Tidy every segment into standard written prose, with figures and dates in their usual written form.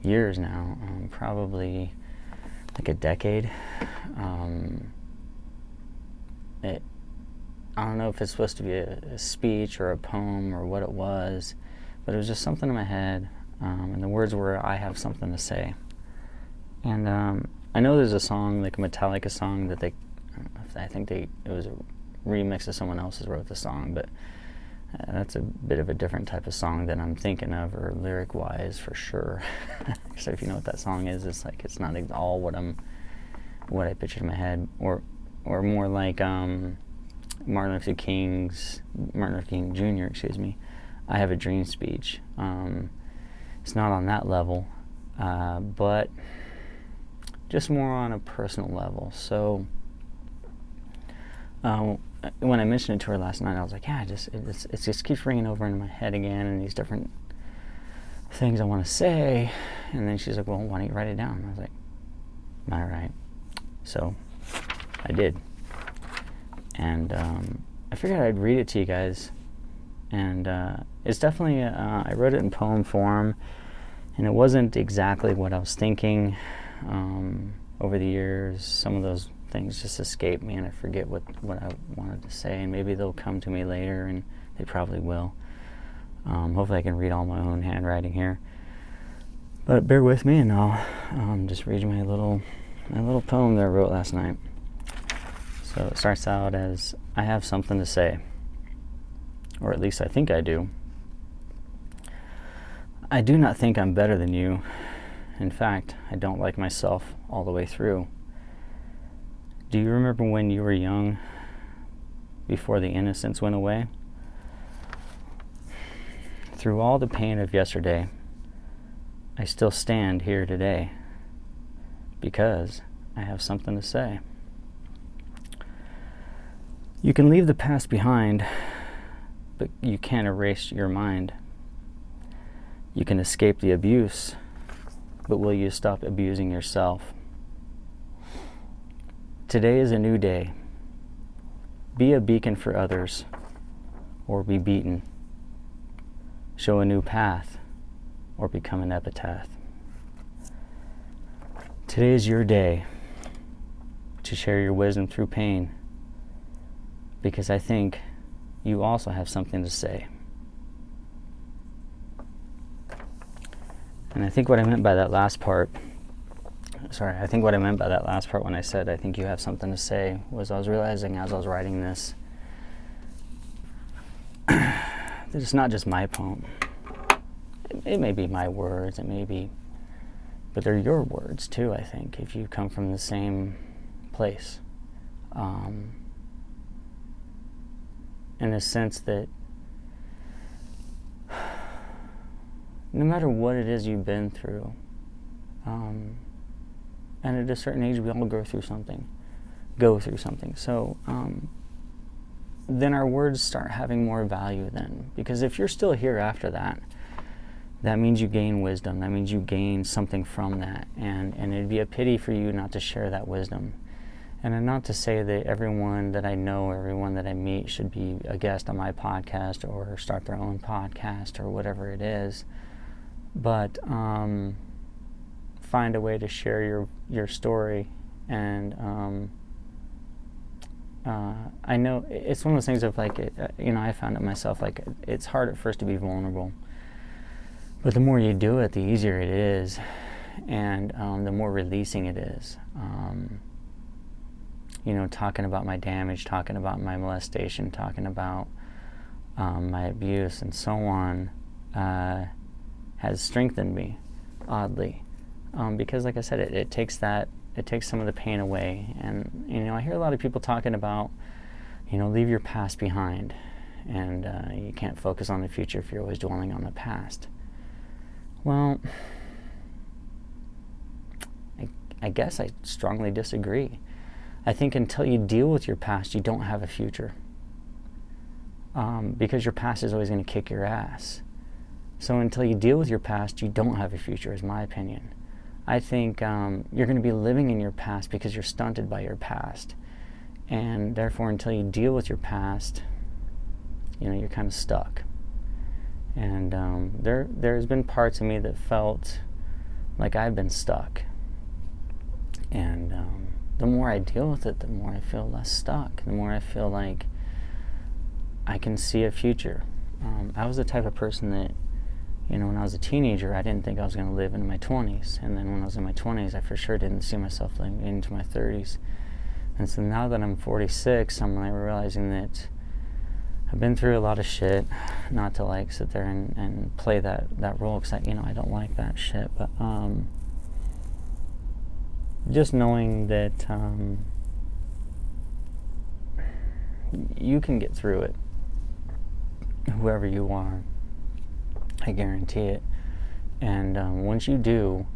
years now, probably like a decade. I don't know if it's supposed to be a speech or a poem or what it was, but it was just something in my head, and the words were, "I have something to say." And I know there's a song, like a Metallica song, that it was a remix of someone else's wrote the song, but that's a bit of a different type of song than I'm thinking of, or lyric-wise, for sure. So if you know what that song is, it's like it's not all what I pictured in my head, or more like Martin Luther King Jr. I Have a Dream speech. It's not on that level, but just more on a personal level. So when I mentioned it to her last night, I was like, yeah, it just keeps ringing over in my head again, and these different things I want to say. And then she's like, well, why don't you write it down? And I was like, all right. So I did. And I figured I'd read it to you guys. And it's definitely, I wrote it in poem form, and it wasn't exactly what I was thinking. Over the years, some of those things just escape me, and I forget what I wanted to say, and maybe they'll come to me later, and they probably will. Hopefully I can read all my own handwriting here. But bear with me, and I'll just read you my little poem that I wrote last night. So it starts out as, I have something to say, or at least I think I do. I do not think I'm better than you. In fact, I don't like myself all the way through. Do you remember when you were young, before the innocence went away? Through all the pain of yesterday, I still stand here today, because I have something to say. You can leave the past behind, but you can't erase your mind. You can escape the abuse, but will you stop abusing yourself? Today is a new day. Be a beacon for others, or be beaten. Show a new path, or become an epitaph. Today is your day to share your wisdom through pain, because I think you also have something to say. And I think what I meant by that last part when I said, I think you have something to say, was I was realizing as I was writing this, that it's not just my poem. It may be my words, but they're your words too, I think, if you come from the same place. In the sense that no matter what it is you've been through, and at a certain age we all go through something. So then our words start having more value then. Because if you're still here after that, that means you gain wisdom. That means you gain something from that. And it'd be a pity for you not to share that wisdom. And not to say that everyone that I know, everyone that I meet should be a guest on my podcast or start their own podcast or whatever it is. But find a way to share your story. And I know it's one of those things of like, I found it myself, like it's hard at first to be vulnerable. But the more you do it, the easier it is. And the more releasing it is. Talking about my damage, talking about my molestation, talking about my abuse and so on, has strengthened me, oddly. Because like I said, it takes some of the pain away. And, I hear a lot of people talking about, leave your past behind. And you can't focus on the future if you're always dwelling on the past. Well, I guess I strongly disagree. I think until you deal with your past, you don't have a future. Because your past is always going to kick your ass. So until you deal with your past, you don't have a future, is my opinion. I think you're going to be living in your past because you're stunted by your past. And therefore, until you deal with your past, you're kind of stuck. And there's been parts of me that felt like I've been stuck. And the more I deal with it, the more I feel less stuck. The more I feel like I can see a future. I was the type of person that, when I was a teenager, I didn't think I was going to live into my 20s. And then when I was in my 20s, I for sure didn't see myself living into my 30s. And so now that I'm 46, I'm like realizing that I've been through a lot of shit. Not to like sit there and play that role, because I don't like that shit. But just knowing that you can get through it, whoever you are, I guarantee it. And once you do,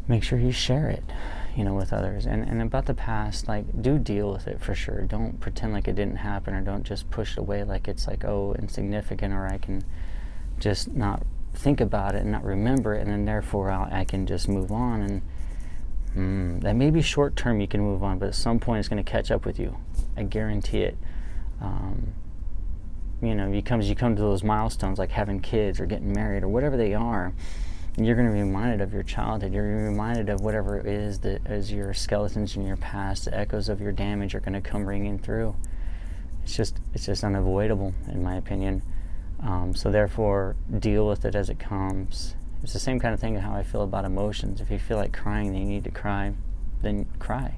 make sure you share it, with others. And about the past, like, do deal with it for sure. Don't pretend like it didn't happen, or don't just push it away like it's like, oh, insignificant, or I can just not think about it and not remember it, and then therefore I can just move on. And that may be short term, you can move on, but at some point it's going to catch up with you. I guarantee it. You come to those milestones, like having kids or getting married or whatever they are, and you're going to be reminded of your childhood. You're going to be reminded of whatever it is that is your skeletons in your past. The echoes of your damage are going to come ringing through. It's just unavoidable, in my opinion. So therefore, deal with it as it comes. It's the same kind of thing how I feel about emotions. If you feel like crying, then you need to cry, then cry.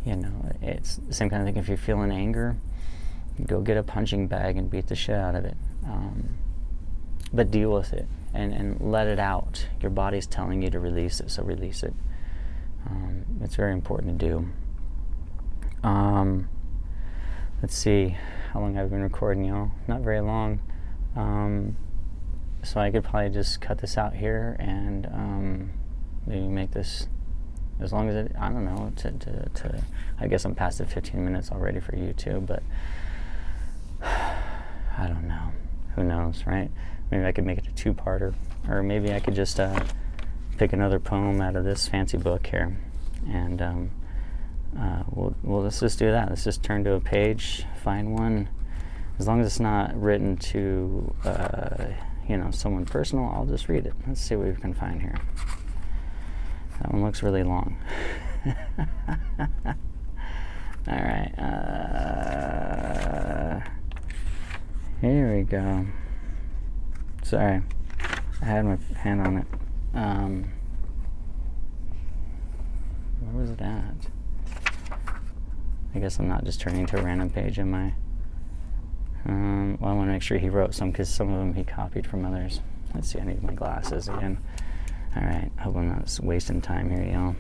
It's the same kind of thing. If you're feeling anger, go get a punching bag and beat the shit out of it. But deal with it and let it out. Your body's telling you to release it, so release it. It's very important to do. Let's see how long I've been recording, y'all. Not very long. So I could probably just cut this out here and maybe make this as long as it, I don't know, to I guess I'm past the 15 minutes already for YouTube, but I don't know. Who knows, right? Maybe I could make it a two-parter, or maybe I could just pick another poem out of this fancy book here, and let's just do that. Let's just turn to a page, find one. As long as it's not written to someone personal, I'll just read it. Let's see what we can find here. That one looks really long. All right. Here we go. Sorry, I had my hand on it. Where was it at? I guess I'm not just turning to a random page, am I? Well, I want to make sure he wrote some, because some of them he copied from others. Let's see, I need my glasses again. All right, hope I'm not wasting time here, y'all.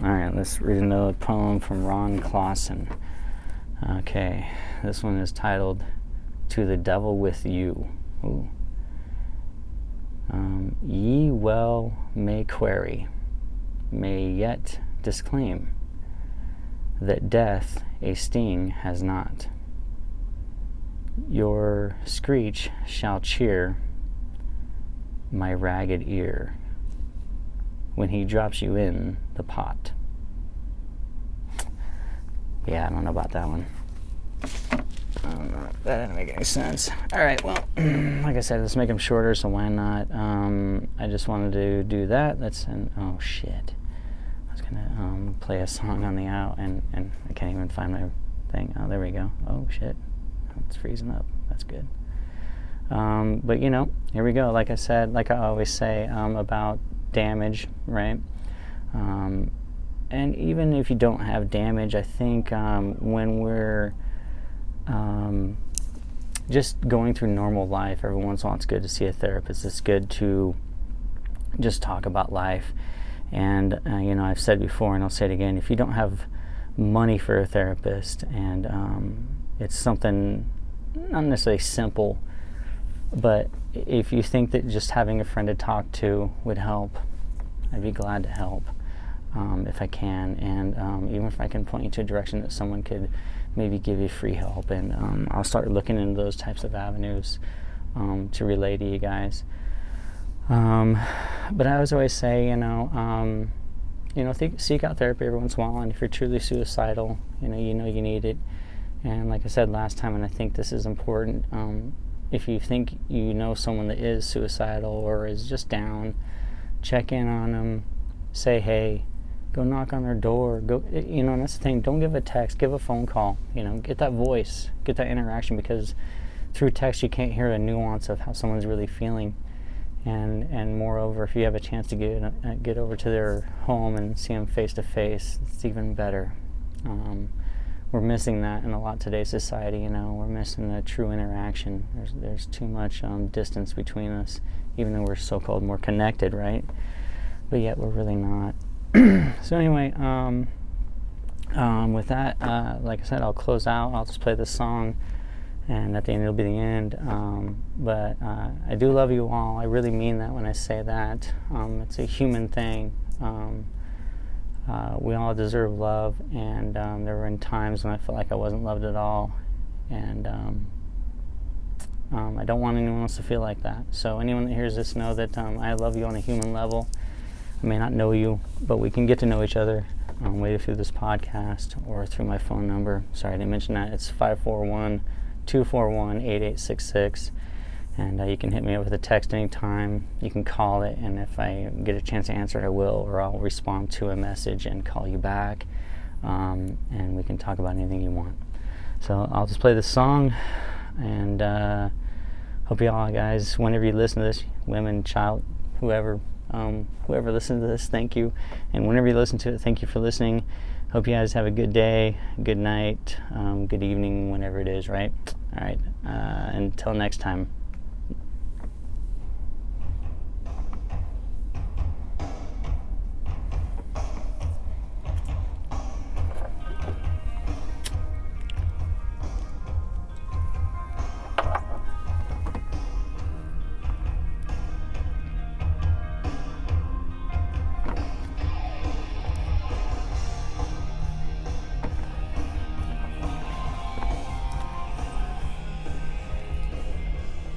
All right, let's read another poem from Ron Clausen. Okay, this one is titled "To the Devil with You." Ooh. Ye well may query, may yet disclaim, that death a sting has not. Your screech shall cheer my ragged ear when he drops you in the pot. Yeah, I don't know about that one. I don't know. That didn't make any sense. All right, well, like I said, let's make them shorter, so why not? I just wanted to do that. Oh, shit. I was going to play a song on the out, and I can't even find my thing. Oh, there we go. Oh, shit. It's freezing up. That's good. But, here we go. Like I said, like I always say about damage, right? And even if you don't have damage, I think when we're just going through normal life, every once in a while it's good to see a therapist. It's good to just talk about life. And, I've said before, and I'll say it again, if you don't have money for a therapist, and it's something not necessarily simple, but if you think that just having a friend to talk to would help, I'd be glad to help if I can. And even if I can point you to a direction that someone could maybe give you free help, and I'll start looking into those types of avenues to relay to you guys. But I always say, seek out therapy every once in a while, and if you're truly suicidal, you need it. And like I said last time, and I think this is important, if you think you know someone that is suicidal or is just down, check in on them, say hey, go knock on their door, go, and that's the thing, don't give a text, give a phone call, get that voice, get that interaction, because through text you can't hear the nuance of how someone's really feeling. And moreover, if you have a chance to get over to their home and see them face to face, it's even better. We're missing that in a lot today's society. We're missing the true interaction. There's too much distance between us, even though we're so-called more connected, right? But yet we're really not. So anyway, with that, like I said, I'll close out. I'll just play this song, and at the end it'll be the end. But I do love you all. I really mean that when I say that. It's a human thing. We all deserve love, and there were times when I felt like I wasn't loved at all, and I don't want anyone else to feel like that. So anyone that hears this, know that I love you on a human level. I may not know you, but we can get to know each other either through this podcast or through my phone number. Sorry, I didn't mention that. It's 541-241-8866. And you can hit me up with a text anytime. You can call it, and if I get a chance to answer it, I will, or I'll respond to a message and call you back, and we can talk about anything you want. So I'll just play this song, and hope you all guys, whenever you listen to this, women, child, whoever listens to this, thank you. And whenever you listen to it, thank you for listening. Hope you guys have a good day, good night, good evening, whenever it is, right? All right, until next time.